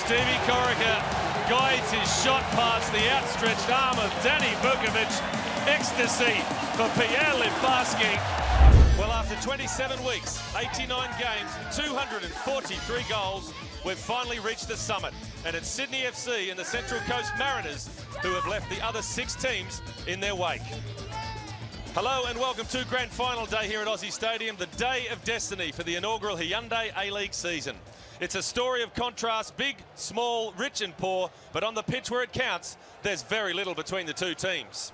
Stevie Corica guides his shot past the outstretched arm of Danny Vukovic. Ecstasy for Pierre Littbarski. Well, after 27 weeks, 89 games, 243 goals, we've finally reached the summit. And it's Sydney FC and the Central Coast Mariners who have left the other 6 teams in their wake. Hello and welcome to Grand Final Day here at Aussie Stadium, the day of destiny for the inaugural Hyundai A-League season. It's a story of contrast, big, small, rich and poor, but on the pitch where it counts, there's very little between the two teams.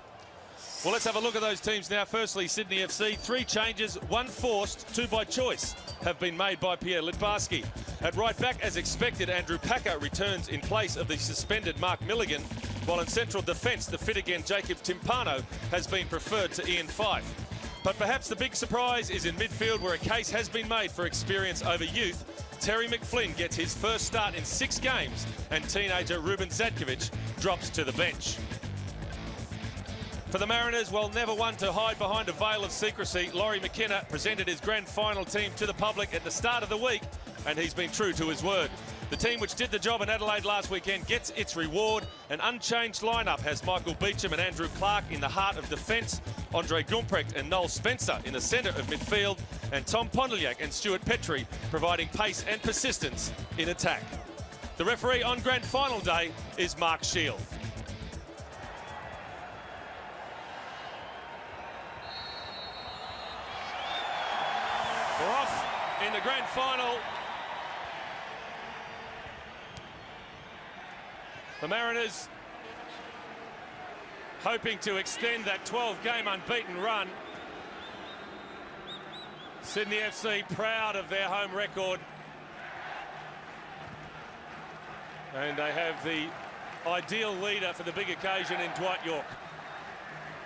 Well, let's have a look at those teams now. Firstly, Sydney FC, 3 changes, 1 forced, 2 by choice, have been made by Pierre Littbarski. At right back, as expected, Andrew Packer returns in place of the suspended Mark Milligan, while in central defence, the fit-again Jacob Timpano has been preferred to Ian Fife. But perhaps the big surprise is in midfield, where a case has been made for experience over youth. Terry McFlynn gets his first start in 6 games, and teenager Ruben Zadkovic drops to the bench. For the Mariners, well, never one to hide behind a veil of secrecy, Laurie McKenna presented his grand final team to the public at the start of the week, and he's been true to his word. The team which did the job in Adelaide last weekend gets its reward. An unchanged lineup has Michael Beecham and Andrew Clark in the heart of defence, Andre Gumprecht and Noel Spencer in the centre of midfield, and Tom Pondelyak and Stuart Petrie providing pace and persistence in attack. The referee on Grand Final Day is Mark Shield. We're off in the grand final. The Mariners hoping to extend that 12-game unbeaten run. Sydney FC proud of their home record. And they have the ideal leader for the big occasion in Dwight Yorke.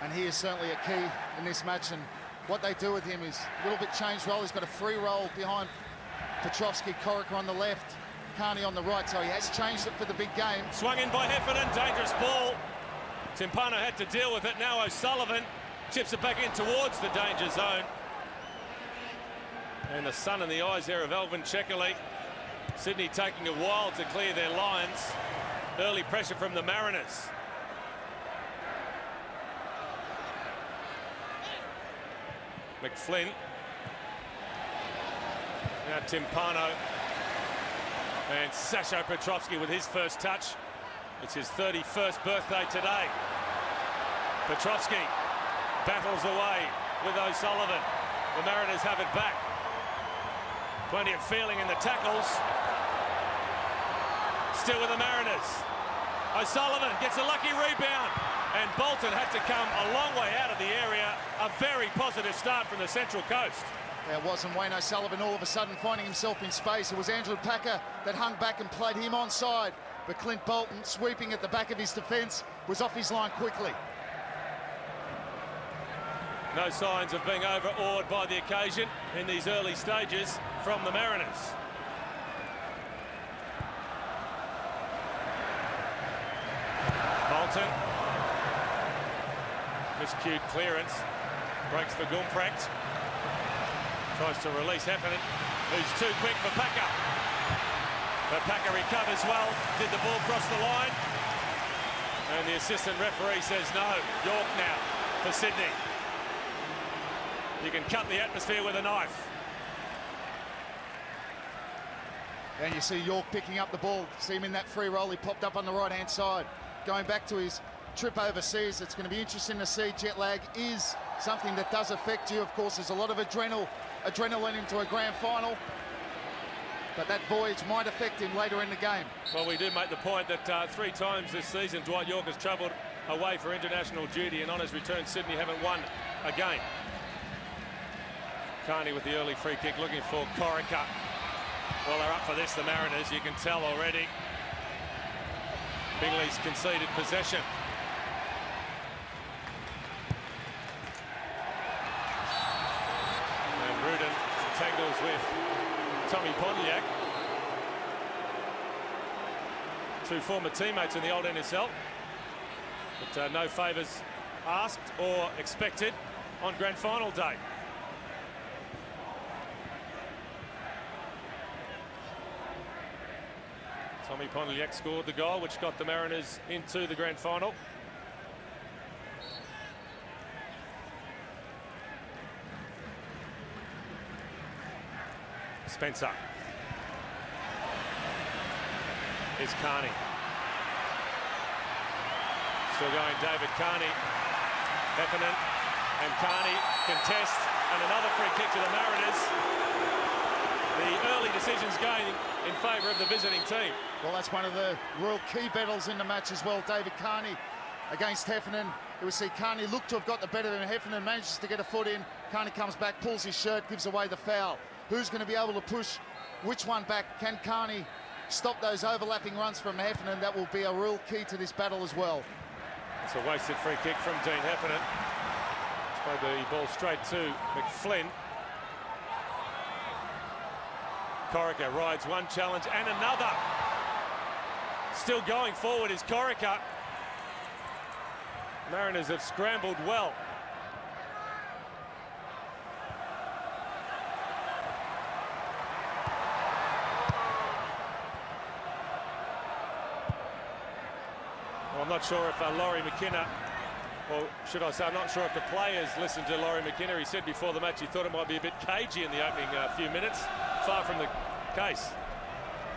And he is certainly a key in this match, and what they do with him is a little bit changed role. He's got a free role behind Petrovski, Corica on the left, Carney on the right, so he has changed it for the big game. Swung in by Heffernan, dangerous ball. Timpano had to deal with it. Now O'Sullivan chips it back in towards the danger zone. And the sun in the eyes there of Alvin Checkerley. Sydney taking a while to clear their lines. Early pressure from the Mariners. McFlynn. Now Timpano. And Sasho Petrovski with his first touch. It's his 31st birthday today. Petrovski battles away with O'Sullivan. The Mariners have it back. Plenty of feeling in the tackles. Still with the Mariners. O'Sullivan gets a lucky rebound. And Bolton had to come a long way out of the area. A very positive start from the Central Coast. There wasn't Wayne O'Sullivan all of a sudden finding himself in space. It was Andrew Packer that hung back and played him onside. But Clint Bolton, sweeping at the back of his defence, was off his line quickly. No signs of being overawed by the occasion in these early stages from the Mariners. Bolton. Miscued clearance. Breaks for Gumprecht. Tries to release Heffernan, who's too quick for Packer. But Packer recovers well. Did the ball cross the line? And the assistant referee says no. Yorke now for Sydney. You can cut the atmosphere with a knife. And you see Yorke picking up the ball. See him in that free roll. He popped up on the right-hand side. Going back to his trip overseas. It's going to be interesting to see. Jet lag is something that does affect you. Of course, there's a lot of adrenaline into a grand final, but that voyage might affect him later in the game. Well, we do make the point that 3 times this season Dwight Yorke has travelled away for international duty, and on his return Sydney haven't won a game. Carney with the early free kick, looking for Corica. Well, they're up for this, the Mariners, you can tell already. Bingley's conceded possession. And Rudin tangles with Tommy Pondelyak. 2 former teammates in the old NSL. But no favours asked or expected on Grand Final Day. Tommy Pontiac scored the goal, which got the Mariners into the grand final. Spencer. Here's Carney. Still going, David Carney. Heffernan and Carney contest, and another free kick to the Mariners. The early decisions going in favour of the visiting team. Well, that's one of the real key battles in the match as well. David Carney against Heffernan. You will see Carney looked to have got the better than Heffernan, manages to get a foot in. Carney comes back, pulls his shirt, gives away the foul. Who's going to be able to push which one back? Can Carney stop those overlapping runs from Heffernan? That will be a real key to this battle as well. It's a wasted free kick from Dean Heffernan. Played the ball straight to McFlynn. Corica rides one challenge and another. Still going forward is Corica. Mariners have scrambled well. Well, I'm not sure if Laurie McKenna, or should I say, I'm not sure if the players listened to Laurie McKenna. He said before the match he thought it might be a bit cagey in the opening few minutes. Far from the case.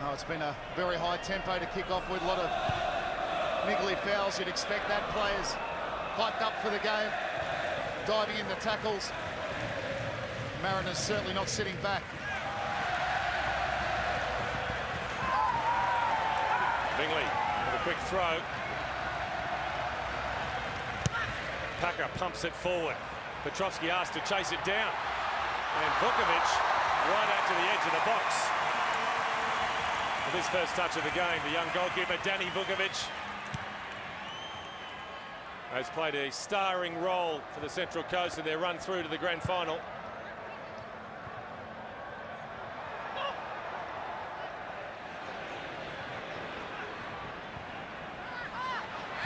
No, it's been a very high tempo to kick off with a lot of niggly fouls. You'd expect that. Players hyped up for the game, diving into tackles. Mariners certainly not sitting back. Bingley with a quick throw. Packer pumps it forward. Petrovsky asked to chase it down. And Vukovic right out to the edge of the box. With his first touch of the game, the young goalkeeper, Danny Vukovic, has played a starring role for the Central Coast in their run through to the grand final.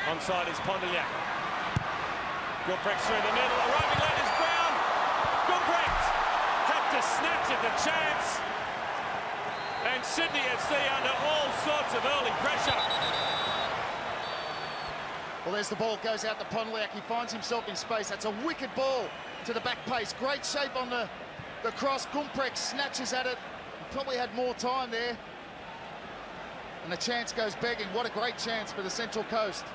Onside is Pontiac. Gumprecht through the middle, arriving late is Brown. Gumprecht had to snatch at the chance. And Sydney FC under all sorts of early pressure. Well, there's the ball, goes out to Pontiac. He finds himself in space. That's a wicked ball to the back pace. Great shape on the cross. Gumprecht snatches at it. He probably had more time there. And the chance goes begging. What a great chance for the Central Coast.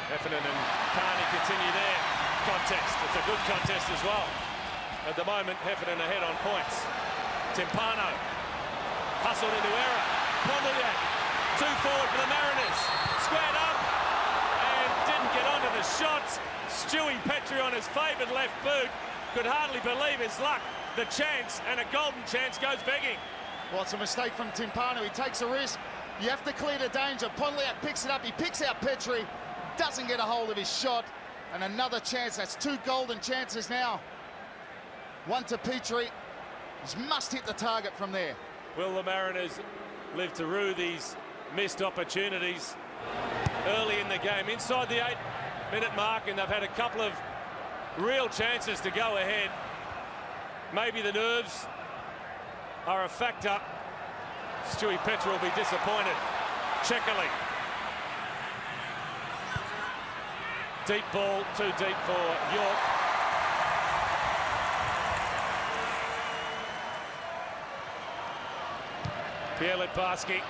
Heffernan and Carney continue their contest. It's a good contest as well. At the moment, Heffernan ahead on points. Timpano hustled into error. Pontiac, two forward for the Mariners. Squared up and didn't get onto the shots. Stewie Petrie on his favoured left boot could hardly believe his luck. The chance, and a golden chance, goes begging. Well, it's a mistake from Timpano. He takes a risk. You have to clear the danger. Pontiac picks it up. He picks out Petrie. Doesn't get a hold of his shot. And another chance. That's two golden chances now. One to Petrie. He must hit the target from there. Will the Mariners live to rue these missed opportunities early in the game? Inside the 8-minute mark, and they've had a couple of real chances to go ahead. Maybe the nerves are a factor. Stewie Petrie will be disappointed. Checkerly. Deep ball, too deep for Yorke. Pierre Litbarski,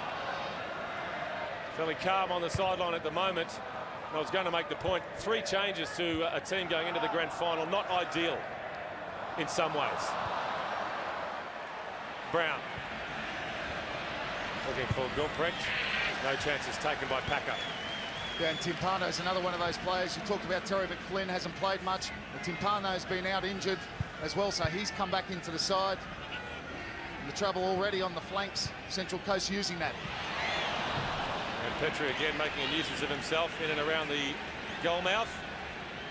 fairly calm on the sideline at the moment. I was going to make the point, 3 changes to a team going into the grand final, not ideal in some ways. Brown looking for Gumprecht. No chances taken by Packer. Yeah, and Timpano's another one of those players. You talked about Terry McFlynn, hasn't played much. But Timpano's been out injured as well, so he's come back into the side. And the trouble already on the flanks. Central Coast using that. And Petrie again making a nuisance of himself in and around the goal mouth.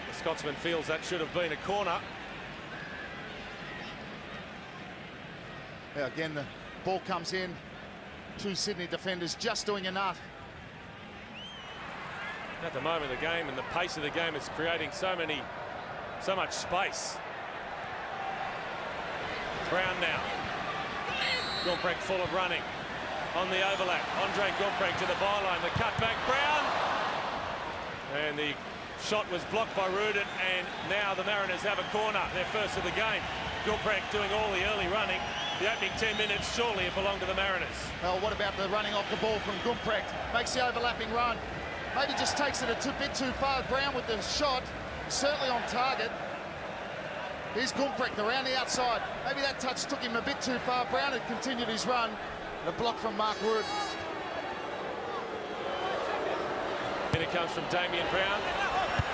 The Scotsman feels that should have been a corner. Yeah, again, the ball comes in. 2 Sydney defenders just doing enough. At the moment, the game and the pace of the game is creating so much space. Brown now. Gumprecht full of running. On the overlap, Andre Gumprecht to the byline, the cutback, Brown. And the shot was blocked by Rudin, and now the Mariners have a corner, their first of the game. Gumprecht doing all the early running. The opening 10 minutes, surely it belonged to the Mariners. Well, what about the running off the ball from Gumprecht? Makes the overlapping run. Maybe just takes it a bit too far. Brown with the shot, certainly on target. Here's Gumprecht around the outside. Maybe that touch took him a bit too far. Brown had continued his run. The block from Mark Wood. And it comes from Damien Brown.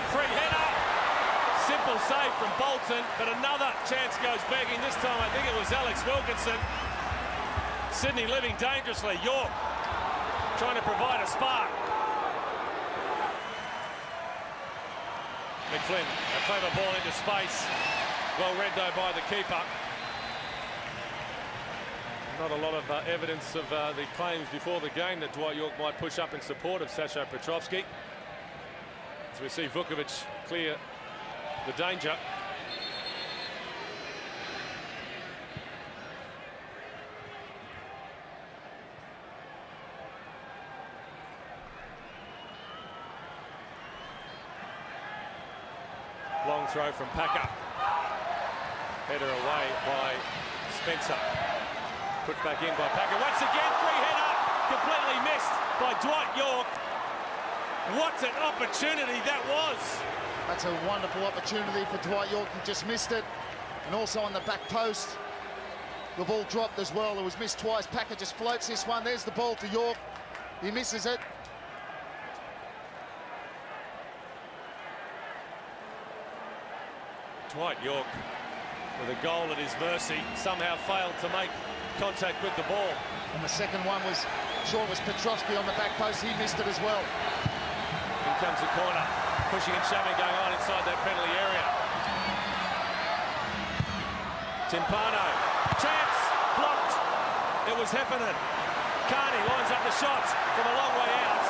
Free header. Simple save from Bolton, but another chance goes begging. This time I think it was Alex Wilkinson. Sydney living dangerously. Yorke trying to provide a spark. McFlynn, a clever ball into space. Well read though by the keeper. Not a lot of evidence of the claims before the game that Dwight Yorke might push up in support of Sasho Petrovski. As we see Vukovic clear the danger. Long throw from Packer. Header away by Spencer. Put back in by Packer. Once again, free header, completely missed by Dwight Yorke. What an opportunity that was. That's a wonderful opportunity for Dwight Yorke. He just missed it. And also on the back post, the ball dropped as well. It was missed twice. Packer just floats this one. There's the ball to Yorke. He misses it. Dwight Yorke, with a goal at his mercy, somehow failed to make contact with the ball. And the second one was, sure it was Petrovski on the back post. He missed it as well. Here comes the corner. Pushing and shoving going on inside that penalty area. Timpano. Chance. Blocked. It was Heffernan. Carney lines up the shots from a long way out.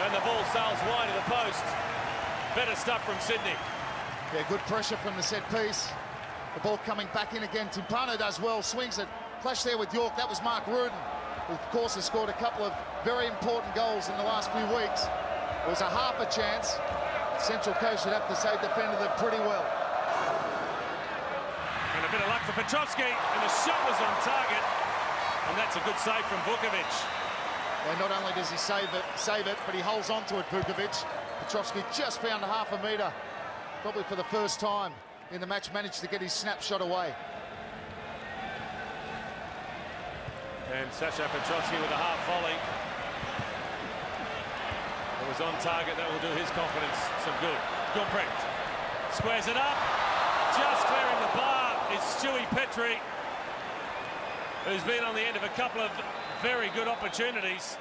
And the ball sails wide of the post. Better stuff from Sydney. Yeah, good pressure from the set piece. The ball coming back in again. Timpano does well, swings it. Clash there with Yorke. That was Mark Rudin, who of course has scored a couple of very important goals in the last few weeks. It was a half a chance. Central Coast, should have to say, defended it pretty well. And a bit of luck for Petrovski, and the shot was on target. And that's a good save from Vukovic. And not only does he save it, but he holds on to it, Vukovic. Petrovski just found a half a metre. Probably for the first time in the match, managed to get his snapshot away. And Sasho Petrovski with a half volley. It was on target. That will do his confidence some good. Gumprecht squares it up. Just clearing the bar is Stewie Petrie, who's been on the end of a couple of very good opportunities.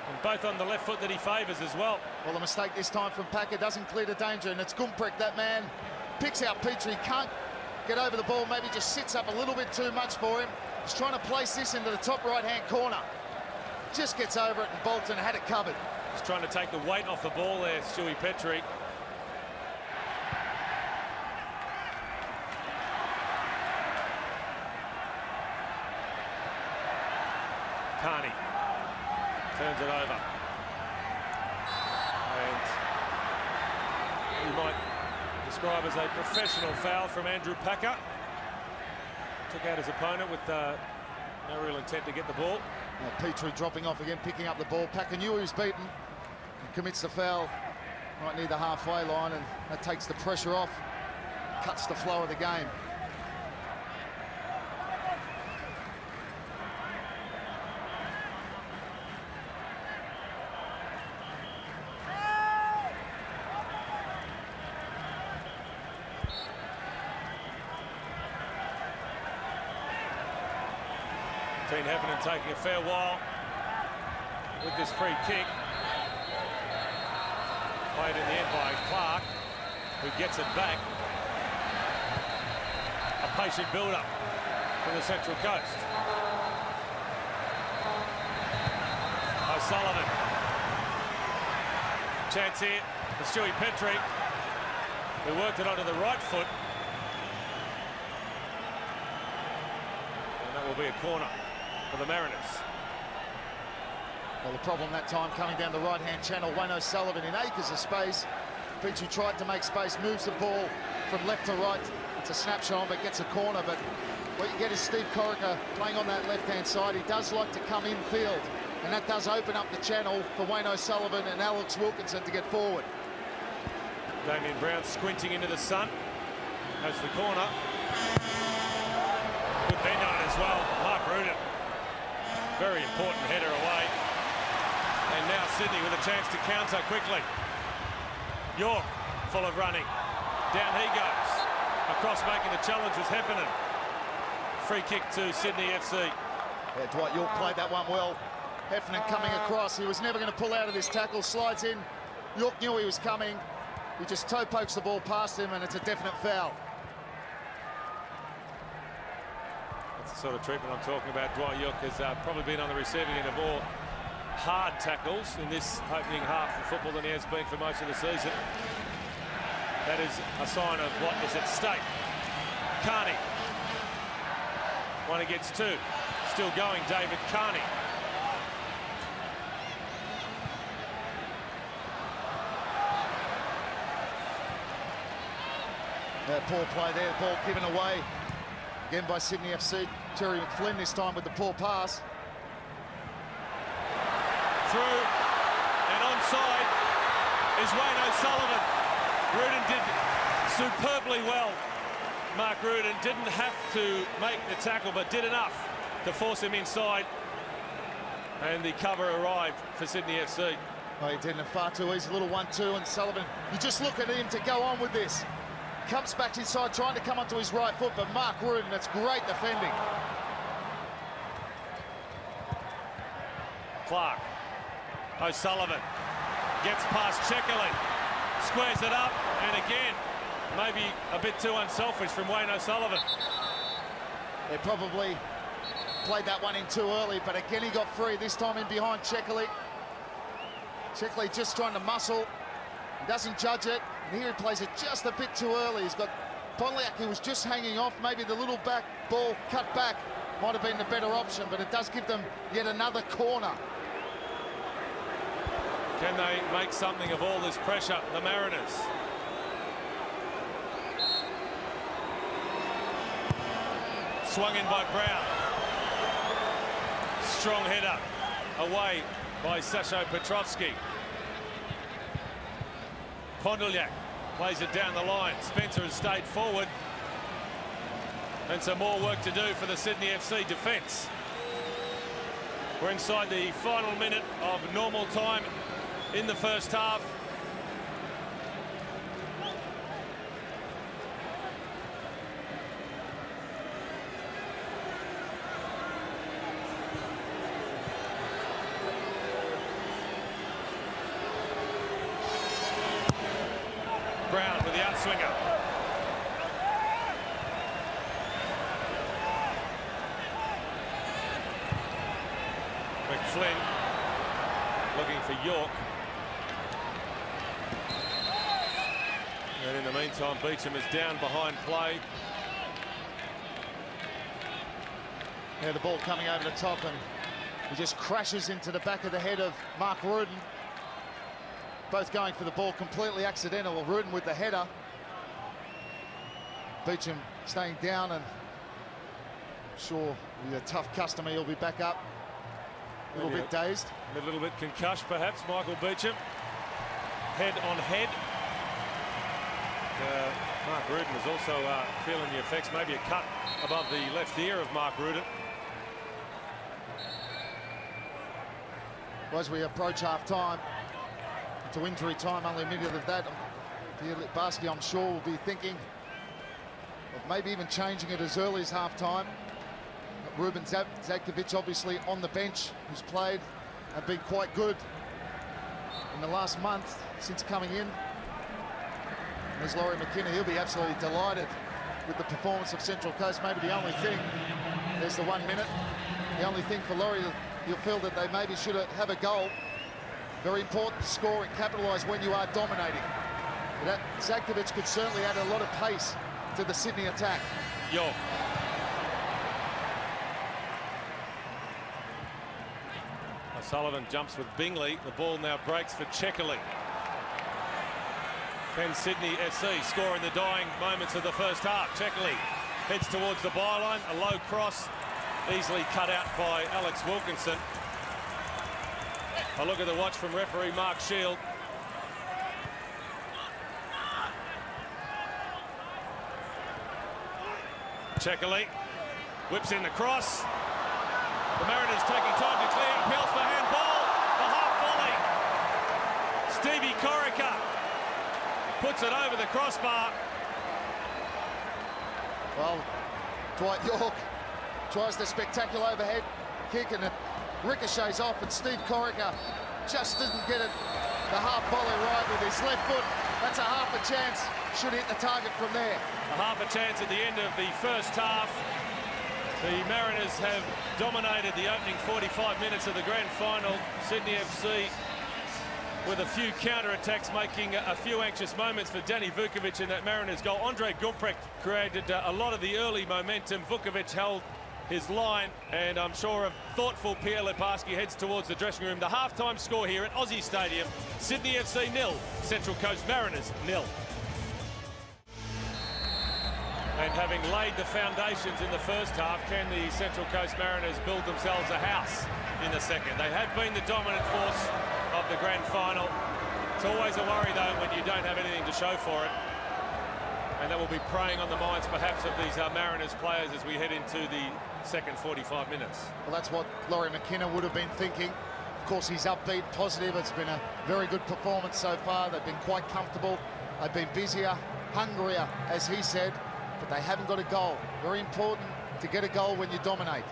And both on the left foot that he favours as well. Well, the mistake this time from Packer doesn't clear the danger, and it's Gumprecht, that man. Picks out Petrie, can't get over the ball, maybe just sits up a little bit too much for him. He's trying to place this into the top right-hand corner. Just gets over it, and Bolton had it covered. He's trying to take the weight off the ball there, Stewie Petrie. Carney turns it over. And you might describe as a professional foul from Andrew Packer. Took out his opponent with no real intent to get the ball. Well, Petrie dropping off again, picking up the ball. Packer knew he was beaten and commits the foul right near the halfway line, and that takes the pressure off, cuts the flow of the game. Dean Heffernan taking a fair while with this free kick. Played in the end by Clark, who gets it back. A patient build-up from the Central Coast. O'Sullivan. Chance here for Stewie Petrie, who worked it onto the right foot. It'll be a corner for the Mariners. Well, the problem that time coming down the right-hand channel, Wayne O'Sullivan in acres of space. Peachy tried to make space, moves the ball from left to right. It's a snapshot, but gets a corner. But what you get is Steve Corica playing on that left-hand side. He does like to come infield, and that does open up the channel for Wayne O'Sullivan and Alex Wilkinson to get forward. Damien Brown squinting into the sun. Has the corner. Good bend on it as well. Mark Rudin. Very important header away. And now Sydney with a chance to counter quickly. Yorke full of running. Down he goes. Across making the challenge was Heffernan. Free kick to Sydney FC. Yeah, Dwight Yorke played that one well. Heffernan coming across. He was never going to pull out of this tackle. Slides in. Yorke knew he was coming. He just toe pokes the ball past him, and it's a definite foul. That's the sort of treatment I'm talking about. Dwight Yorke has probably been on the receiving end of more hard tackles in this opening half of football than he has been for most of the season. That is a sign of what is at stake. Carney. One against two. Still going, David Carney. Poor play there, ball given away again by Sydney FC. Terry McFlynn this time with the poor pass. Through and onside is Wayne O'Sullivan. Rudin did superbly well. Mark Rudin didn't have to make the tackle, but did enough to force him inside. And the cover arrived for Sydney FC. Oh, he didn't, far too easy, little 1-2, and Sullivan, you just look at him to go on with this. Comes back inside, trying to come onto his right foot, but Mark Rudin, that's great defending. Clark. O'Sullivan gets past Checkerlin, squares it up, and again, maybe a bit too unselfish from Wayne O'Sullivan. They probably played that one in too early, but again he got free, this time in behind Checkerlin. Checkerlin just trying to muscle. He doesn't judge it, and here he plays it just a bit too early. He's got Pontiac, who was just hanging off. Maybe the little back ball cut back might have been the better option, but it does give them yet another corner. Can they make something of all this pressure, the Mariners? Swung in by Brown. Strong header away by Sasho Petrovski. Pontiac plays it down the line. Spencer has stayed forward. And some more work to do for the Sydney FC defence. We're inside the final minute of normal time in the first half. Brown with the outswinger. McFlynn looking for Yorke. And in the meantime, Beecham is down behind play. Yeah, the ball coming over the top, and he just crashes into the back of the head of Mark Rudin. Both going for the ball, completely accidental. Rudin with the header. Beecham staying down, and I'm sure he's a tough customer. He'll be back up. A little bit dazed. A little bit concussed, perhaps, Michael Beecham. Head on head. Mark Rudin is also feeling the effects. Maybe a cut above the left ear of Mark Rudin. Well, as we approach half-time, to injury time, only a minute of that, Barsky, I'm sure, will be thinking of maybe even changing it as early as half-time. Ruben Zadkovic, obviously on the bench, who's played and been quite good in the last month since coming in. And there's Laurie McKinnon. He'll be absolutely delighted with the performance of Central Coast. Maybe the only thing, there's the 1 minute. The only thing for Laurie, he'll feel that they maybe should have a goal. Very important to score and capitalise when you are dominating. That Zadkovic could certainly add a lot of pace to the Sydney attack. Yorke. O'Sullivan jumps with Bingley. The ball now breaks for Checkerley. Can Sydney FC score in the dying moments of the first half? Checkerley heads towards the byline. A low cross, easily cut out by Alex Wilkinson. A look at the watch from referee Mark Shield. Checkerley whips in the cross. The Mariners taking time to clear. Appeals for handball. The half volley. Stevie Corica puts it over the crossbar. Well, Dwight Yorke tries the spectacular overhead kick and it ricochets off, and Steve Corica just didn't get it the half volley right with his left foot. That's a half a chance. Should hit the target from there. A half a chance at the end of the first half. The Mariners have dominated the opening 45 minutes of the grand final. Sydney FC with a few counter-attacks, making a few anxious moments for Danny Vukovic in that Mariners goal. Andre Gumprecht created a lot of the early momentum. Vukovic held his line, and I'm sure a thoughtful Pierre Leparski heads towards the dressing room. The halftime score here at Aussie Stadium: Sydney FC 0, Central Coast Mariners 0. And having laid the foundations in the first half, can the Central Coast Mariners build themselves a house in the second? They have been the dominant force of the grand final. It's always a worry, though, when you don't have anything to show for it. And that will be preying on the minds, perhaps, of these Mariners players as we head into the second 45 minutes. Well, that's what Laurie McKenna would have been thinking. Of course, he's upbeat, positive. It's been a very good performance so far. They've been quite comfortable. They've been busier, hungrier, as he said. But they haven't got a goal. Very important to get a goal when you dominate.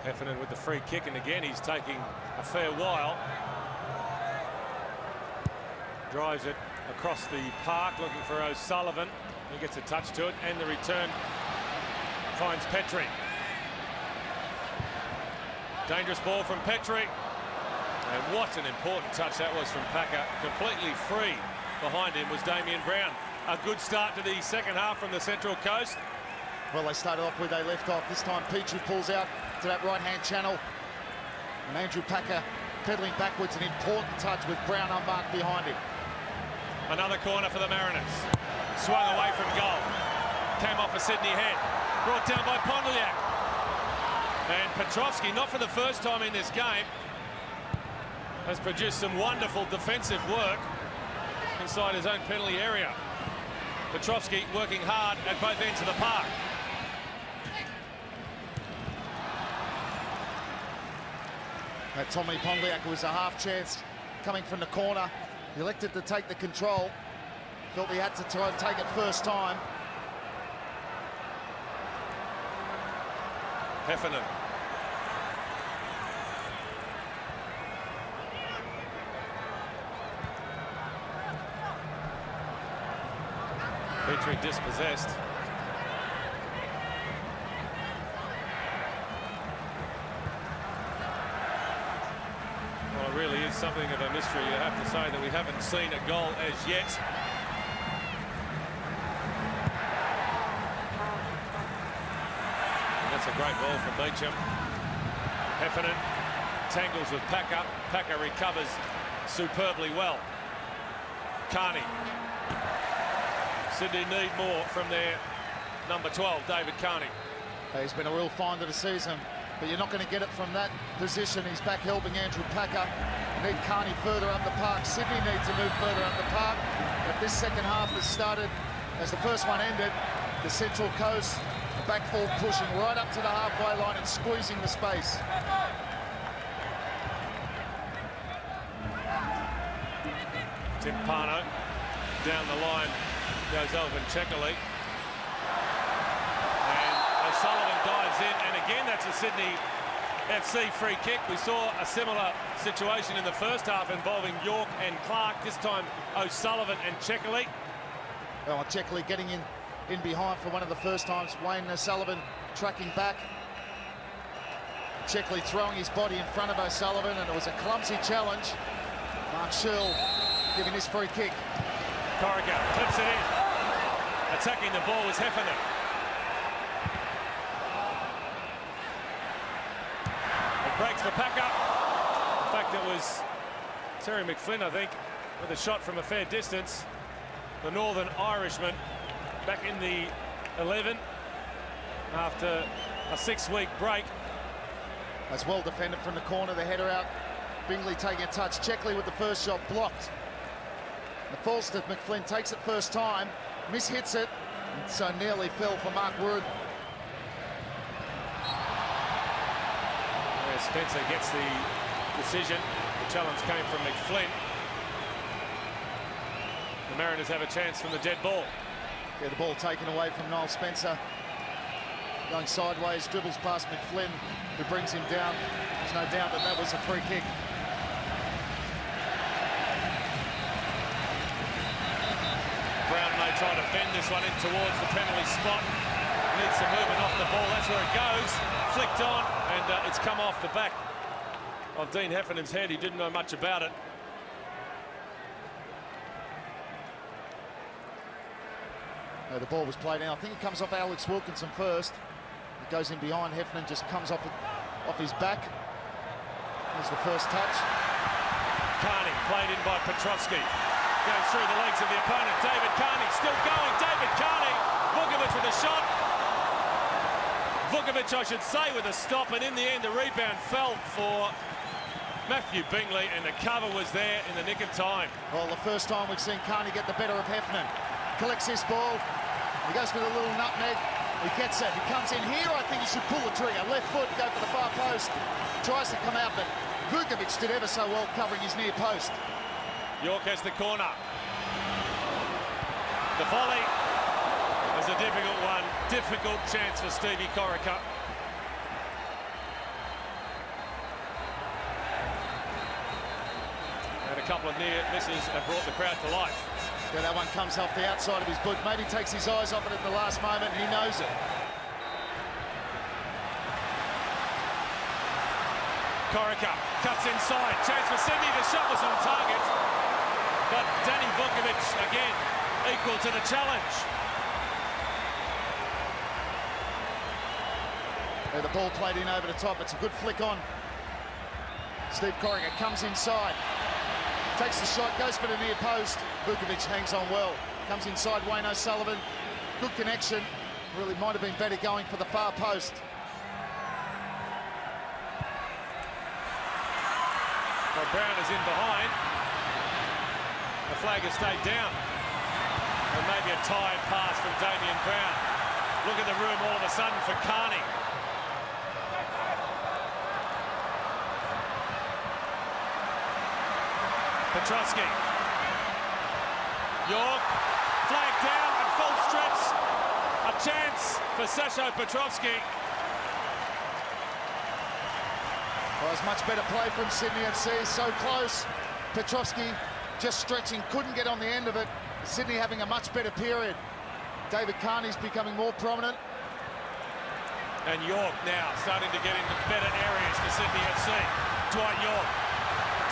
Heffernan with the free kick, and again he's taking a fair while. Drives it across the park looking for O'Sullivan. He gets a touch to it, and the return finds Petrie. Dangerous ball from Petrie. And what an important touch that was from Packer. Completely free. Behind him was Damien Brown. A good start to the second half from the Central Coast. Well, they started off where they left off. This time Petrie pulls out to that right-hand channel. And Andrew Packer pedaling backwards, an important touch with Brown unmarked behind him. Another corner for the Mariners. Swung away from goal. Came off a Sydney head. Brought down by Pondliak. And Petrovski, not for the first time in this game, has produced some wonderful defensive work inside his own penalty area. Petrovski working hard at both ends of the park. That Tommy Pondliak was a half chance coming from the corner. He elected to take the control. Felt he had to try and take it first time. Heffernan. Petrie dispossessed. Well, it really is something of a mystery, you have to say, that we haven't seen a goal as yet. And that's a great ball from Meacham. Heffernan tangles with Packer. Packer recovers superbly well. Carney. Sydney need more from their number 12, David Carney. He's been a real find of the season, but you're not going to get it from that position. He's back helping Andrew Packer. You need Carney further up the park. Sydney need to move further up the park. But this second half has started, as the first one ended, the Central Coast, the back four pushing right up to the halfway line and squeezing the space. Timpano down the line goes Elvin Checkerley. And O'Sullivan dives in, and again that's a Sydney FC free kick. We saw a similar situation in the first half involving Yorke and Clark. This time O'Sullivan and Checkerley. Well, Checkerley getting in behind for one of the first times. Wayne O'Sullivan tracking back. Checkerley throwing his body in front of O'Sullivan, and it was a clumsy challenge. Mark Shield giving this free kick. Corica clips it in. Attacking the ball was Heffernan. for Packer. In fact, it was Terry McFlynn, I think, with a shot from a fair distance. The Northern Irishman back in the 11 after a 6-week break. As well defended from the corner, the header out. Bingley taking a touch. Checkley with the first shot blocked. The Falstaff McFlynn takes it first time, mishits it, and so nearly fell for Mark Wood. Yeah, Spencer gets the decision. The challenge came from McFlynn. The Mariners have a chance from the dead ball. Yeah, the ball taken away from Noel Spencer. Going sideways, dribbles past McFlynn, who brings him down. There's no doubt that that was a free kick. Brown may try to bend this one in towards the penalty spot. Needs some movement off the ball. That's where it goes. Flicked on, and it's come off the back of Dean Heffernan's head. He didn't know much about it. The ball was played in. I think it comes off Alex Wilkinson first. It goes in behind. Heffernan just comes off his back. There's the first touch. Carney played in by Petrovsky. Goes through the legs of the opponent. David Carney still going. David Carney. Vukovic with a shot. Vukovic, I should say, with a stop. And in the end, the rebound fell for Matthew Bingley, and the cover was there in the nick of time. Well, the first time we've seen Carney get the better of Heffernan. Collects this ball. He goes for the little nutmeg. He gets it. He comes in here. I think he should pull the trigger. Left foot, go for the far post. Tries to come out, but Vukovic did ever so well covering his near post. Yorke has the corner. The volley is a difficult one. Difficult chance for Stevie Corica. And a couple of near misses have brought the crowd to life. Yeah, that one comes off the outside of his boot. Maybe takes his eyes off it at the last moment, and he knows it. Corica cuts inside. Chance for Sydney. The shot was on target. But Danny Vukovic, again, equal to the challenge. Yeah, the ball played in over the top. It's a good flick on. Steve Corica comes inside. Takes the shot, goes for the near post. Vukovic hangs on well. Comes inside Wayne O'Sullivan. Good connection. Really might have been better going for the far post. Well, Brown is in behind. The flag has stayed down. And maybe a tired pass from Damien Brown. Look at the room all of a sudden for Carney. Petrovsky. Yorke, flag down and full stretch. A chance for Sasho Petrovsky. Well, it's much better play from Sydney FC. So close. Petrovsky just stretching, couldn't get on the end of it. Sydney having a much better period. David Carney's becoming more prominent. And Yorke now starting to get into better areas for Sydney FC. Dwight Yorke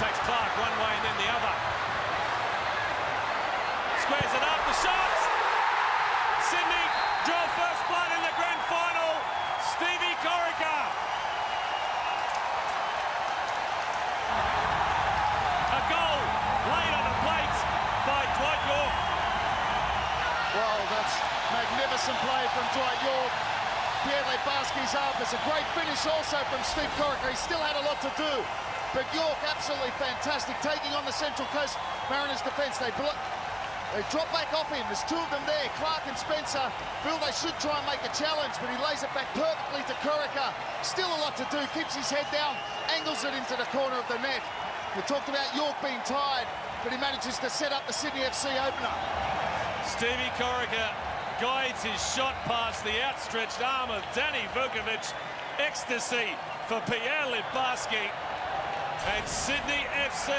takes Clark one way and then the other. Squares it up, the shot! Sydney draw first blood in the grand final. Stevie Corica. A goal laid on a plate by Dwight Yorke. Well, that's magnificent play from Dwight Yorke. Pierre Lebarski's up. It's a great finish also from Steve Corica. He still had a lot to do. But Yorke absolutely fantastic, taking on the Central Coast Mariners defence. They drop back off him. There's two of them there, Clark and Spencer. Feel they should try and make a challenge, but he lays it back perfectly to Corica. Still a lot to do, keeps his head down, angles it into the corner of the net. We talked about Yorke being tired, but he manages to set up the Sydney FC opener. Stevie Corica guides his shot past the outstretched arm of Danny Vukovic. Ecstasy for Pierre Lebarski. And Sydney FC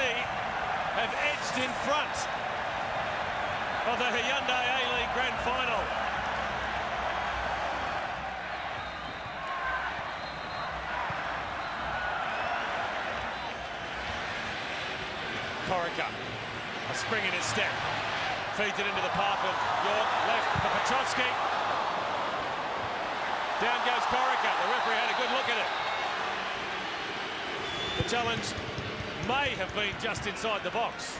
have edged in front of the Hyundai A-League Grand Final. Corica, a spring in his step. Feeds it into the path of Yorke, left for Petrovsky. Down goes Corica. The referee had a good look at it. The challenge may have been just inside the box.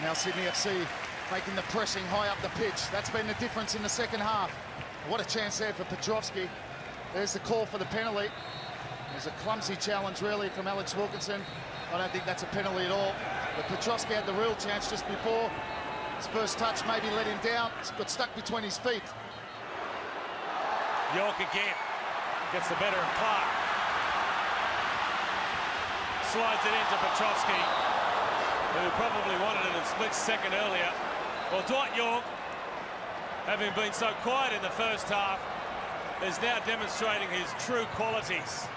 Now Sydney FC making the pressing high up the pitch. That's been the difference in the second half. What a chance there for Petrovski. There's the call for the penalty. There's a clumsy challenge really from Alex Wilkinson. I don't think that's a penalty at all. But Petrovski had the real chance just before. His first touch maybe let him down. It's got stuck between his feet. Yorke again gets the better of Clark. Slides it into Petrovski, who probably wanted it a split second earlier. Well, Dwight Yorke, having been so quiet in the first half, is now demonstrating his true qualities.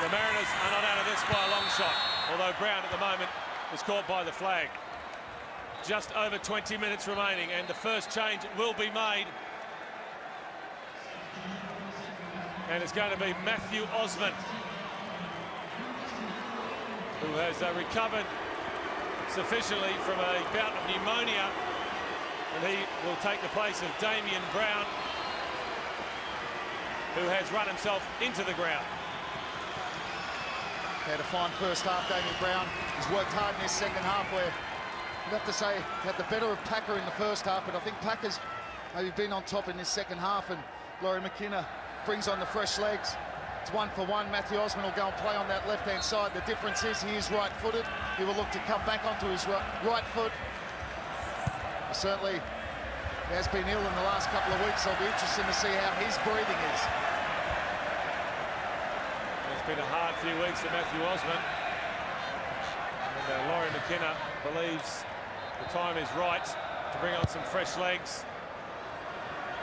The Mariners are not out of this by a long shot, although Brown at the moment is caught by the flag. Just over 20 minutes remaining, and the first change will be made. And it's going to be Matthew Osman, who has recovered sufficiently from a bout of pneumonia, and he will take the place of Damien Brown, who has run himself into the ground. Had a fine first half, Damien Brown. He's worked hard in his second half, where you'd have to say he had the better of Packer in the first half, but I think Packer's maybe been on top in this second half, and Laurie McKenna brings on the fresh legs. It's 1-for-1. Matthew Osman will go and play on that left-hand side. The difference is he is right-footed. He will look to come back onto his right foot. Certainly, he has been ill in the last couple of weeks. I'll be interested to see how his breathing is. It's been a hard few weeks for Matthew Osman. And Laurie McKenna believes the time is right to bring on some fresh legs.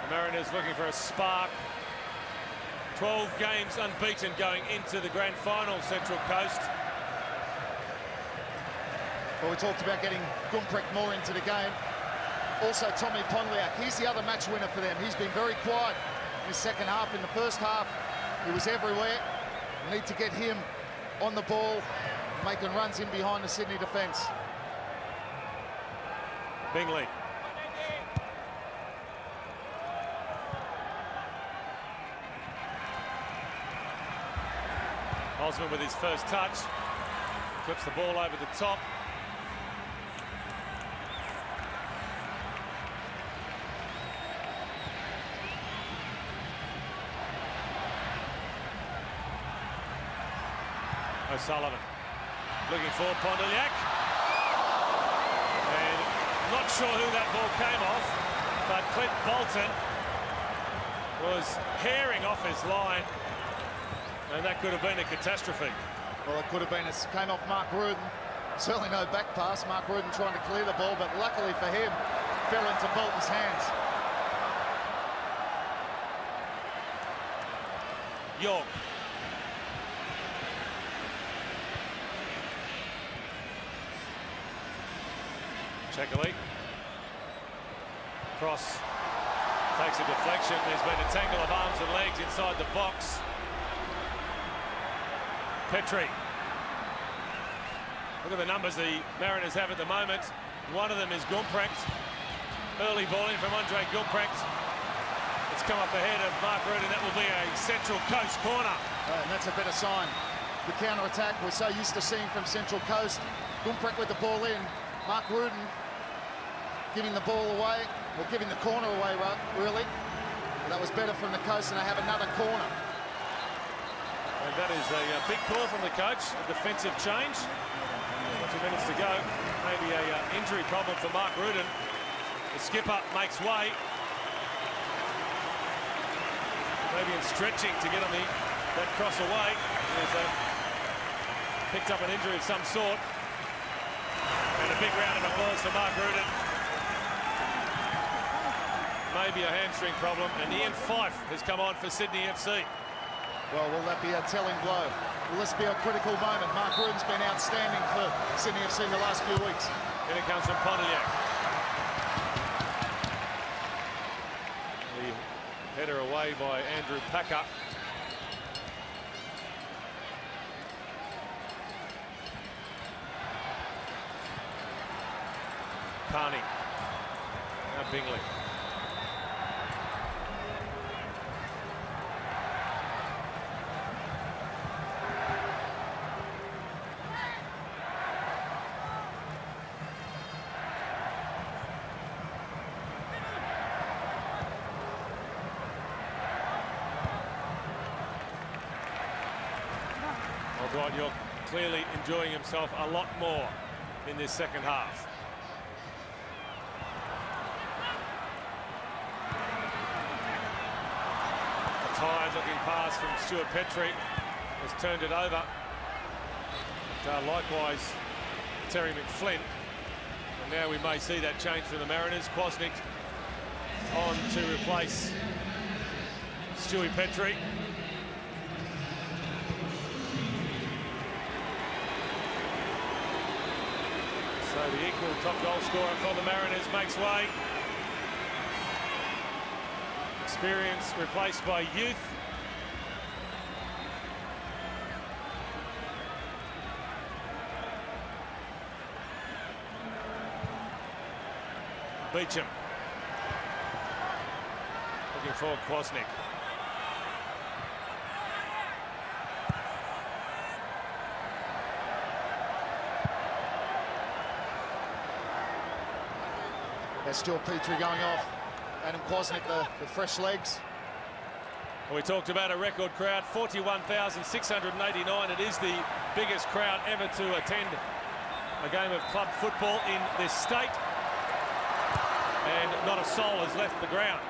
The Mariners looking for a spark. 12 games unbeaten going into the grand final, Central Coast. Well, we talked about getting Gumprecht more into the game. Also, Tommy Ponliak, he's the other match winner for them. He's been very quiet in the second half. In the first half, he was everywhere. We need to get him on the ball, making runs in behind the Sydney defence. Bingley. Osman with his first touch, clips the ball over the top. O'Sullivan looking for Pondillac, and not sure who that ball came off, but Clint Bolton was herring off his line, and that could have been a catastrophe. Well, it could have been. It came off Mark Rudin. Certainly no back pass. Mark Rudin trying to clear the ball, but luckily for him, fell into Bolton's hands. Yorke. Checkerley. Cross takes a deflection. There's been a tangle of arms and legs inside the box. Petrie. Look at the numbers the Mariners have at the moment. One of them is Gumprecht. Early ball in from Andre Gumprecht. It's come up ahead of Mark Rudin. That will be a Central Coast corner. And that's a better sign. The counter-attack we're so used to seeing from Central Coast. Gumprecht with the ball in. Mark Rudin giving the ball away, or giving the corner away, really. But that was better from the Coast, and they have another corner. And that is a big call from the coach, a defensive change. 2 minutes to go. Maybe a injury problem for Mark Rudin. The skipper makes way. Maybe in stretching to get on that cross away. He's picked up an injury of some sort. And a big round of applause for Mark Rudin. Maybe a hamstring problem. And Ian Fife has come on for Sydney FC. Well, will that be a telling blow? Will this be a critical moment? Mark Rudin's been outstanding for Sydney FC in the last few weeks. Here it comes from Pontiac. The header away by Andrew Packer. Carney. Now Bingley. Well, Dwight Yorke clearly enjoying himself a lot more in this second half. A tired-looking pass from Stuart Petrie has turned it over. But, likewise, Terry McFlynn. And now we may see that change for the Mariners. Kwasnik on to replace Stewie Petrie. So the equal top goal scorer for the Mariners makes way. Experience replaced by youth. Beecham. Looking for Kwasnik. There's Stuart Petrie going off. Adam Kwasnik, the fresh legs. Well, we talked about a record crowd, 41,689. It is the biggest crowd ever to attend a game of club football in this state. And not a soul has left the ground.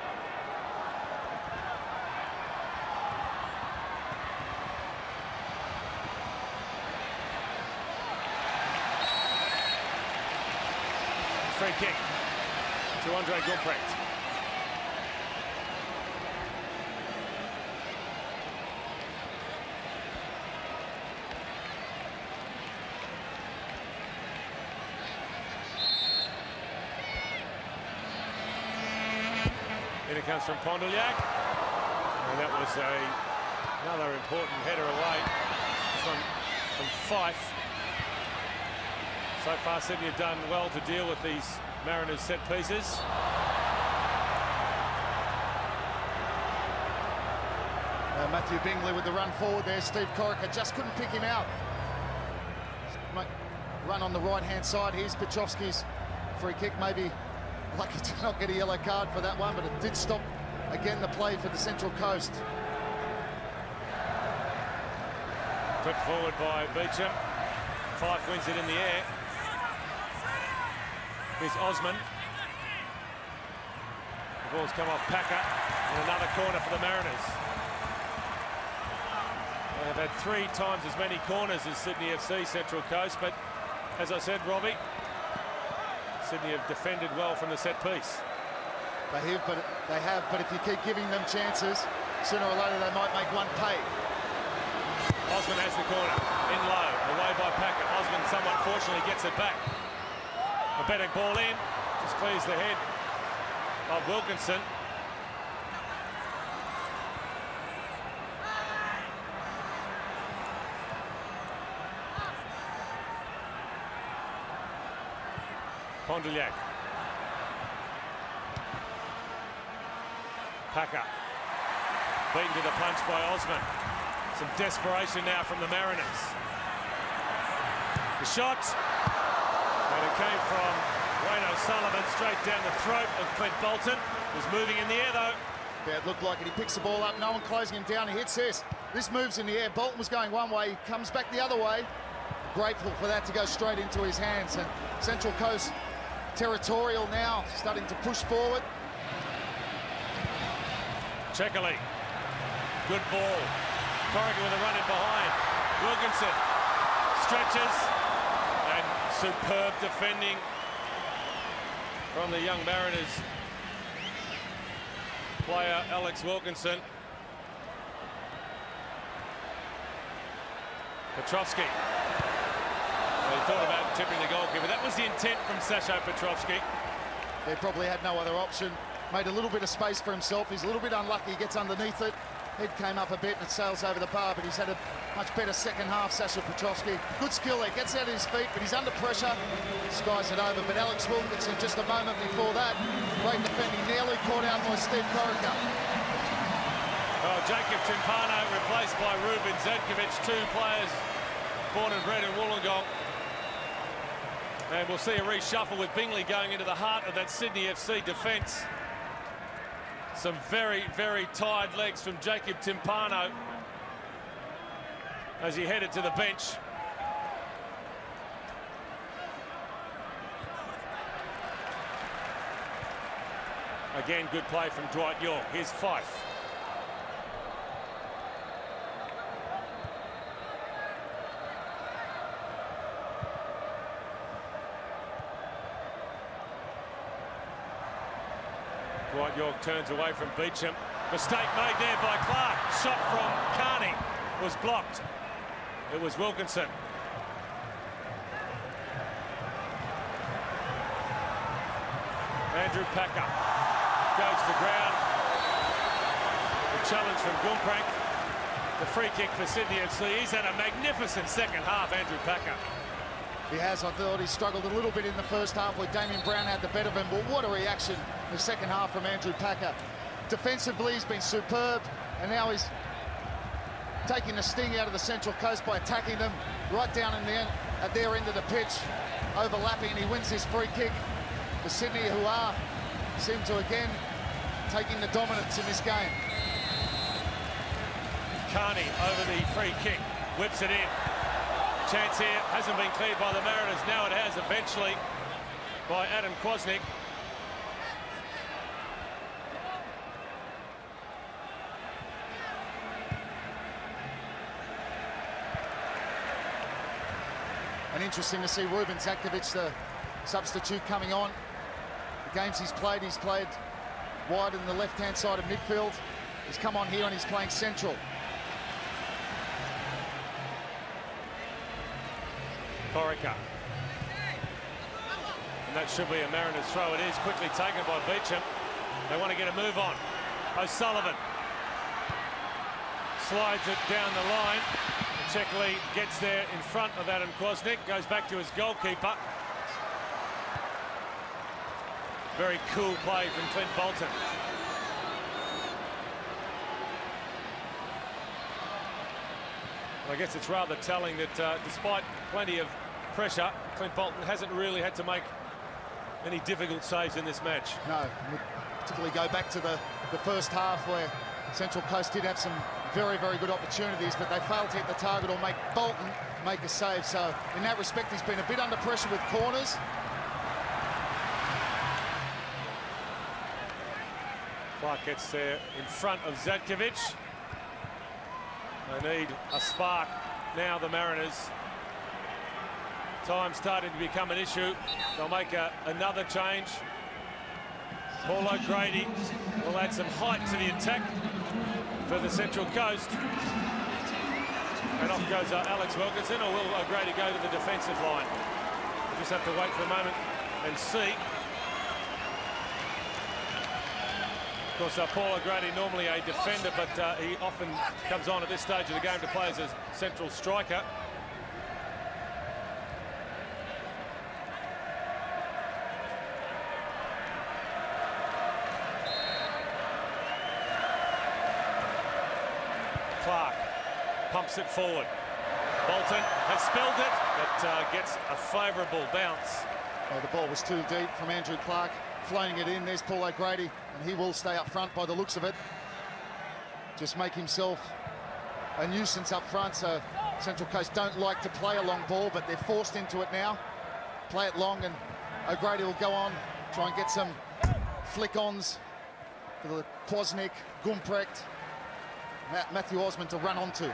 Free kick to Andre Gumprecht. In it comes from Pondelyak, and that was another important header away from Fife. So far, Sydney have done well to deal with these Mariners set pieces. Matthew Bingley with the run forward there. Steve Corica just couldn't pick him out. Run on the right-hand side. Here's Petrovski's free kick. Maybe lucky to not get a yellow card for that one, but it did stop, again, the play for the Central Coast. Put forward by Beecham. Fife wins it in the air. Here's Osman. The ball's come off Packer, and another corner for the Mariners. They've had 3 times as many corners as Sydney FC, Central Coast, but as I said, Robbie, Sydney have defended well from the set piece. They have, but if you keep giving them chances, sooner or later they might make one pay. Osman has the corner, in low, away by Packer. Osman somewhat fortunately gets it back. A better ball in, just clears the head of Wilkinson. Pondelyak. Packer. Beaten to the punch by Osman. Some desperation now from the Mariners. The shot. And it came from Wayne O'Sullivan straight down the throat of Clint Bolton. Was moving in the air though. Yeah, it looked like it. He picks the ball up, no one closing him down. He hits this. This moves in the air. Bolton was going one way, he comes back the other way. Grateful for that to go straight into his hands. And Central Coast territorial now, starting to push forward. Checkerley. Good ball. Corica with a run in behind. Wilkinson stretches, and superb defending from the young Mariners player Alex Wilkinson. Petrovski. Well, he thought about tipping the goalkeeper. That was the intent from Sasho Petrovski. They probably had no other option. Made a little bit of space for himself. He's a little bit unlucky. He gets underneath it. Head came up a bit and it sails over the bar, but he's had a much better second half, Sasha Petrovsky. Good skill there, gets out of his feet, but he's under pressure. Skies it over, but Alex Wilkinson just a moment before that. Great defending, nearly caught out by Steve Corica. Oh, Jacob Timpano replaced by Ruben Zedkovic, two players born and bred in Wollongong. And we'll see a reshuffle with Bingley going into the heart of that Sydney FC defence. Some very, very tired legs from Jacob Timpano as he headed to the bench. Again, good play from Dwight Yorke. Here's Fife. Dwight Yorke turns away from Beecham. Mistake made there by Clark. Shot from Carney was blocked. It was Wilkinson. Andrew Packer goes to ground. The challenge from Gumprang. The free kick for Sydney FC. He's had a magnificent second half, Andrew Packer. He has. I thought he struggled a little bit in the first half where Damien Brown had the better of him, but what a reaction in the second half from Andrew Packer. Defensively, he's been superb, and now he's taking the sting out of the Central Coast by attacking them right down in the end, at their end of the pitch, overlapping, and he wins this free kick for Sydney, who seem to again taking the dominance in this game. Carney over the free kick, whips it in. Chance here hasn't been cleared by the Mariners. Now it has eventually by Adam Kwasnik. And interesting to see Ruben Zedkovic, the substitute, coming on. The games he's played wide in the left-hand side of midfield. He's come on here and he's playing central. Corica. And that should be a Mariners throw. It is quickly taken by Beecham. They want to get a move on. O'Sullivan slides it down the line. Checkley gets there in front of Adam Kwasnik, goes back to his goalkeeper. Very cool play from Clint Bolton. I guess it's rather telling that despite plenty of pressure, Clint Bolton hasn't really had to make any difficult saves in this match. No, particularly go back to the first half where Central Coast did have some very, very good opportunities, but they failed to hit the target or make Bolton make a save. So in that respect, he's been a bit under pressure with corners. Clark gets there in front of Zedkovic. They need a spark now, the Mariners. Time starting to become an issue. They'll make another change. Paul O'Grady will add some height to the attack for the Central Coast. And off goes Alex Wilkinson, or will O'Grady go to the defensive line? We'll just have to wait for a moment and see. Of course, Paul O'Grady, normally a defender, but he often comes on at this stage of the game to play as a central striker. Clark pumps it forward. Bolton has spilled it, but gets a favourable bounce. Oh, the ball was too deep from Andrew Clark, floating it in. There's Paul O'Grady, and he will stay up front by the looks of it. Just make himself a nuisance up front, so Central Coast don't like to play a long ball, but they're forced into it now. Play it long, and O'Grady will go on, try and get some flick-ons for the Kwasnik, Gumprecht, Matthew Osmond to run onto.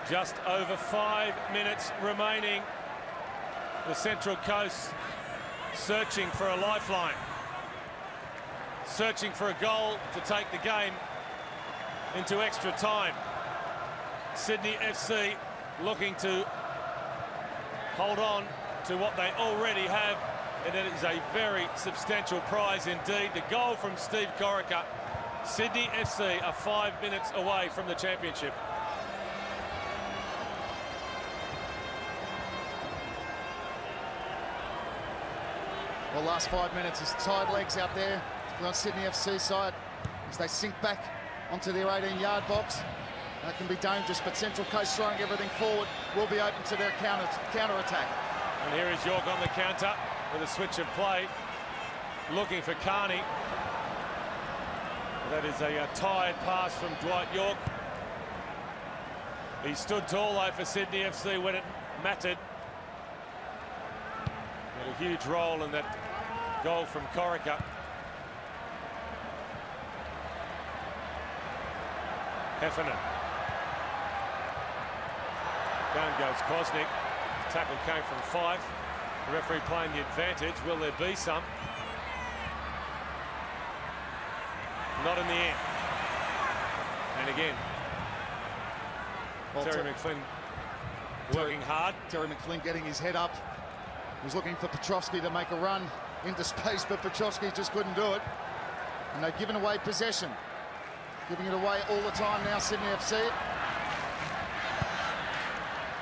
Just over 5 minutes remaining. The Central Coast searching for a lifeline, searching for a goal to take the game into extra time. Sydney FC looking to hold on to what they already have and it is a very substantial prize indeed. The goal from Steve Corica. Sydney FC are 5 minutes away from the championship. Well, last 5 minutes is tired legs out there on Sydney FC side as they sink back onto their 18-yard box. That can be dangerous, but Central Coast throwing everything forward will be open to their counter-attack. And here is Yorke on the counter with a switch of play, looking for Carney. That is a tired pass from Dwight Yorke. He stood tall though for Sydney FC when it mattered. Had a huge role in that goal from Corica. Heffernan. Down goes Kosnick. Tackle came from Fife. The referee playing the advantage. Will there be some? Not in the end. And again, Well, Terry McFlynn working hard. Terry McFlynn getting his head up. He was looking for Petrovski to make a run into space, but Petrovski just couldn't do it. And they've given away possession. Giving it away all the time now, Sydney FC.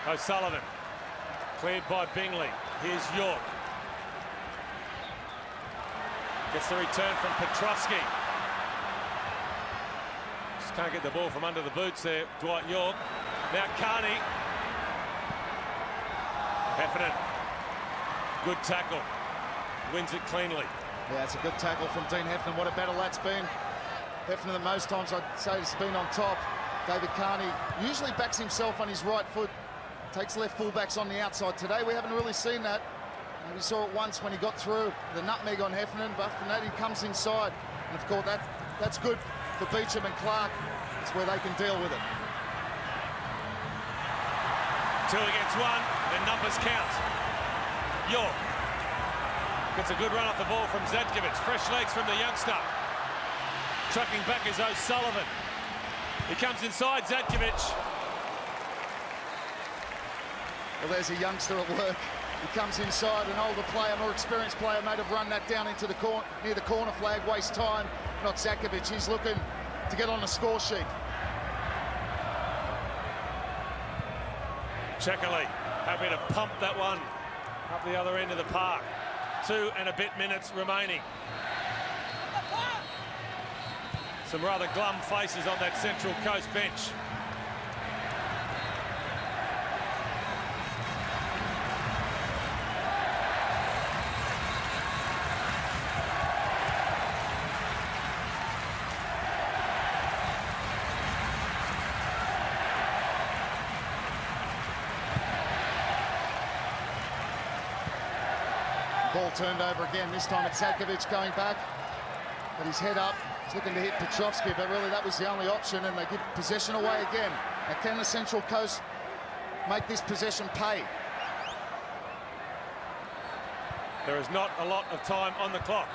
O'Sullivan. Cleared by Bingley. Here's Yorke. Gets the return from Petrovski. Just can't get the ball from under the boots there, Dwight Yorke. Now Carney. Heffernan. Good tackle. Wins it cleanly. Yeah, it's a good tackle from Dean Heffernan. What a battle that's been. Heffernan, the most times I'd say has been on top. David Carney usually backs himself on his right foot. Takes left fullbacks on the outside. Today we haven't really seen that. We saw it once when he got through the nutmeg on Heffernan, but from that he comes inside. And of course that's good for Beecham and Clark. It's where they can deal with it. 2 against 1, and numbers count. Yorke gets a good run off the ball from Zadkovic. Fresh legs from the youngster. Trucking back is O'Sullivan. He comes inside, Zadkovic. Well, there's a youngster at work. He comes inside, an older player, more experienced player, may have run that down into the corner, near the corner flag, waste time. Not Zadkovic. He's looking to get on the score sheet. Checkerley happy to pump that one up the other end of the park. 2 and a bit minutes remaining. Some rather glum faces on that Central Coast bench. Ball turned over again. This time it's Zadkovic going back. Got his head up. He's looking to hit Petrovski, but really that was the only option, and they give possession away again. Now, can the Central Coast make this possession pay? There is not a lot of time on the clock.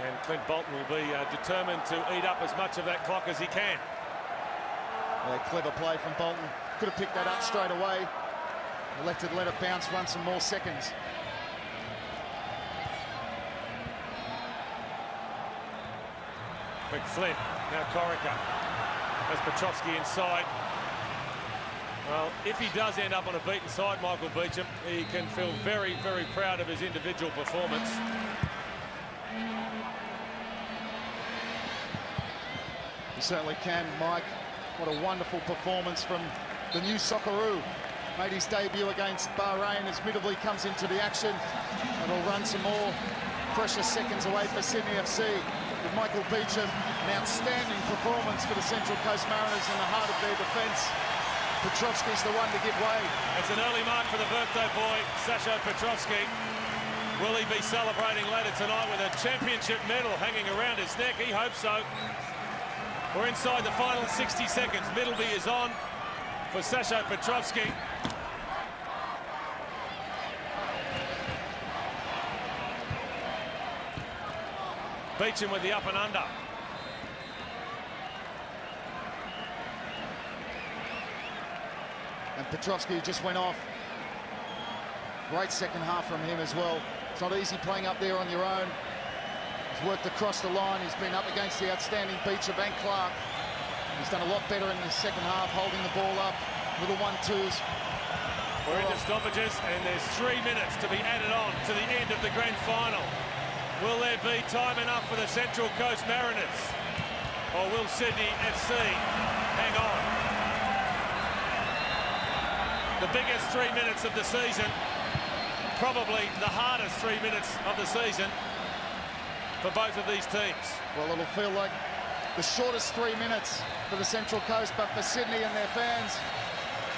And Clint Bolton will be determined to eat up as much of that clock as he can. Yeah, clever play from Bolton. Could have picked that up straight away. Elected to let it bounce, run some more seconds. McFlynn, now Corica. Has Petrovski inside. Well, if he does end up on a beaten side, Michael Beecham, he can feel very, very proud of his individual performance. He certainly can, Mike. What a wonderful performance from the new Socceroo. Made his debut against Bahrain as Middleby comes into the action. And will run some more precious seconds away for Sydney FC. With Michael Beecham, an outstanding performance for the Central Coast Mariners in the heart of their defence. Petrovski's the one to give way. It's an early mark for the birthday boy, Sasho Petrovski. Will he be celebrating later tonight with a championship medal hanging around his neck? He hopes so. We're inside the final 60 seconds. Middleby is on for Sasho Petrovski. Beecham with the up and under. And Petrovski just went off. Great second half from him as well. It's not easy playing up there on your own. He's worked across the line. He's been up against the outstanding Beecher Bank Clark. He's done a lot better in the second half, holding the ball up, little 1-2s. We're into stoppages, and there's 3 minutes to be added on to the end of the grand final. Will there be time enough for the Central Coast Mariners? Or will Sydney FC hang on? The biggest 3 minutes of the season, probably the hardest 3 minutes of the season for both of these teams. Well, it'll feel like the shortest 3 minutes for the Central Coast, but for Sydney and their fans,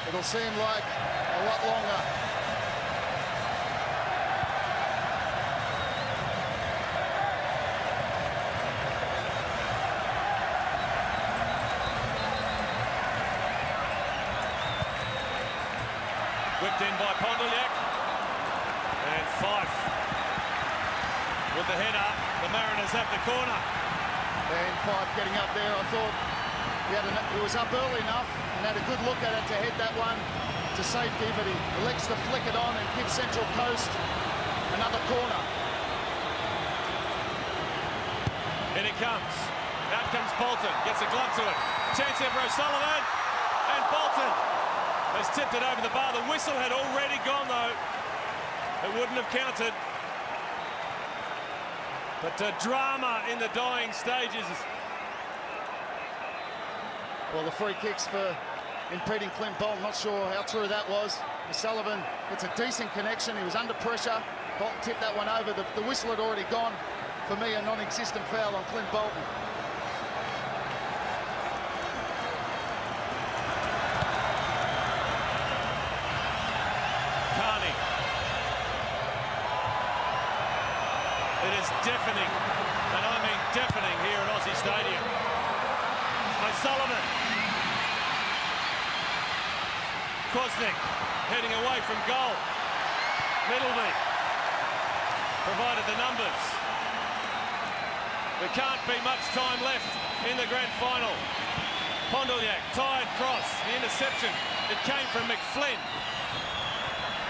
it'll seem like a lot longer. Whipped in by Pondoliak, and Fife with the header. The Mariners have the corner. And Fife getting up there, I thought he was up early enough and had a good look at it to head that one to safety, but he elects to flick it on and give Central Coast another corner. In it comes. Out comes Bolton. Gets a glove to it. Chance there for O'Sullivan. And Bolton has tipped it over the bar. The whistle had already gone, though. It wouldn't have counted. But drama in the dying stages. Well, the free kicks for impeding Clint Bolton, not sure how true that was. O'Sullivan, it's a decent connection. He was under pressure. Bolton tipped that one over. The whistle had already gone. For me, a non-existent foul on Clint Bolton. Carney. It is deafening, and I mean deafening here at Aussie Stadium. O'Sullivan. Kwasnik heading away from goal. Middleby provided the numbers. There can't be much time left in the grand final. Pondoliak, tired cross, the interception. It came from McFlynn.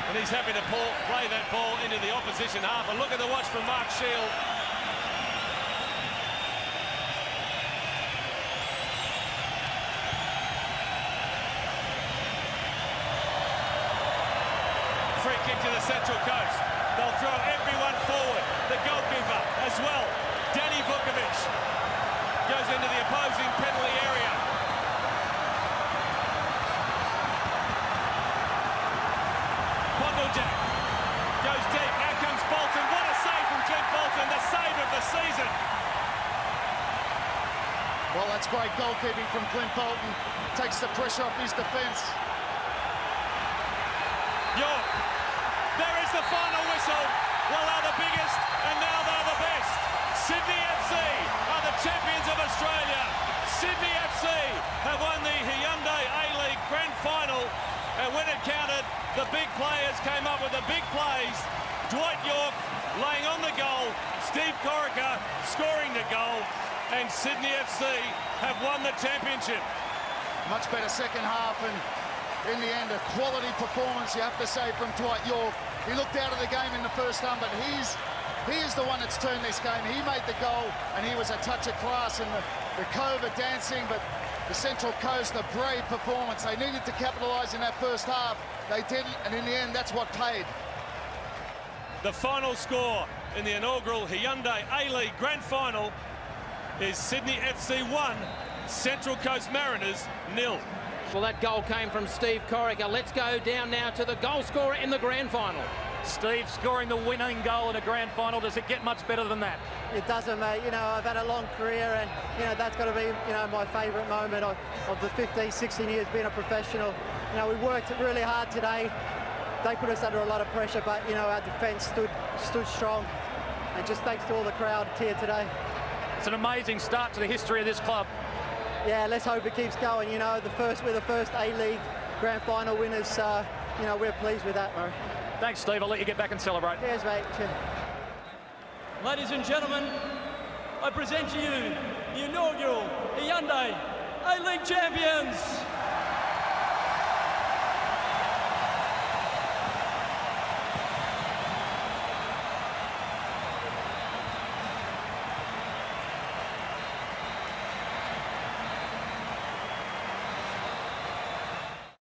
And he's happy to play that ball into the opposition half. And look at the watch from Mark Shield. Free kick to the Central Coast. They'll throw everyone forward. The goalkeeper as well. Danny Vukovic goes into the opposing penalty area. Pondoliak goes deep. Out comes Bolton. What a save from Clint Bolton. The save of the season. Well, that's great goalkeeping from Clint Bolton. Takes the pressure off his defence. Yorke. There is the final whistle. Well, they're the biggest, and now they're the best. Sydney FC are the champions of Australia. Sydney FC have won the Hyundai A-League Grand Final, and when it counted, the big players came up with the big plays. Dwight Yorke laying on the goal, Steve Corica scoring the goal, and Sydney FC have won the championship. Much better second half, and in the end, a quality performance, you have to say, from Dwight Yorke. He looked out of the game in the first half, but he is the one that's turned this game. He made the goal, and he was a touch of class in the covert dancing, but the Central Coast, a brave performance. They needed to capitalise in that first half. They didn't, and in the end, that's what paid. The final score in the inaugural Hyundai A-League Grand Final is Sydney FC 1, Central Coast Mariners 0. Well, that goal came from Steve Corica. Let's go down now to the goal scorer in the grand final. Steve scoring the winning goal in a grand final. Does it get much better than that? It doesn't, mate. You know, I've had a long career, and, you know, that's got to be, you know, my favourite moment of the 15, 16 years being a professional. You know, we worked really hard today. They put us under a lot of pressure, but, you know, our defence stood strong. And just thanks to all the crowd here today. It's an amazing start to the history of this club. Yeah, let's hope it keeps going. You know, we're the first A-League Grand Final winners. You know, we're pleased with that, Murray. Thanks, Steve. I'll let you get back and celebrate. Cheers, mate. Cheers. Ladies and gentlemen, I present to you the inaugural Hyundai A-League champions.